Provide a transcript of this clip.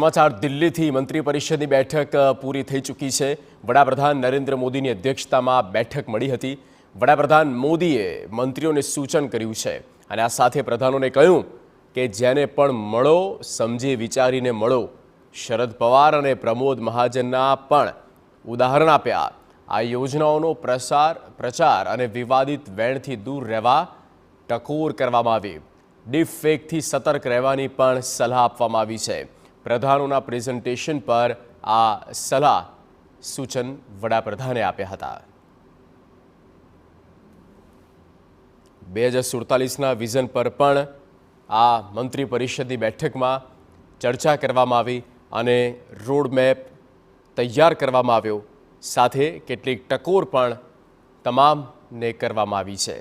સમાચાર દિલ્હીથી મંત્રી પરિષદની બેઠક પૂરી થઈ ચૂકી છે। વડાપ્રધાન નરેન્દ્ર મોદીની અધ્યક્ષતામાં બેઠક મળી હતી। વડાપ્રધાન મોદીએ મંત્રીઓને સૂચન કર્યું છે અને આ સાથે પ્રધાનોને કહ્યું કે જેને પણ મળો સમજી વિચારીને મળો। શરદ પવાર અને પ્રમોદ મહાજનના પણ ઉદાહરણ આપ્યા। આ યોજનાઓનો પ્રચાર અને વિવાદિત વેણથી દૂર રહેવા ટકોર કરવામાં આવી। ડીપ ફેકથી સતર્ક રહેવાની પણ સલાહ આપવામાં આવી છે। પ્રધાનોના પ્રેઝન્ટેશન પર આ સલાહ સૂચન વડાપ્રધાને આપ્યા હતા। 2047ના વિઝન પર પણ આ મંત્રી પરિષદની બેઠકમાં ચર્ચા કરવામાં આવી અને રોડમેપ તૈયાર કરવામાં આવ્યો। સાથે કેટલીક ટકોર પણ તમામને કરવામાં આવી છે।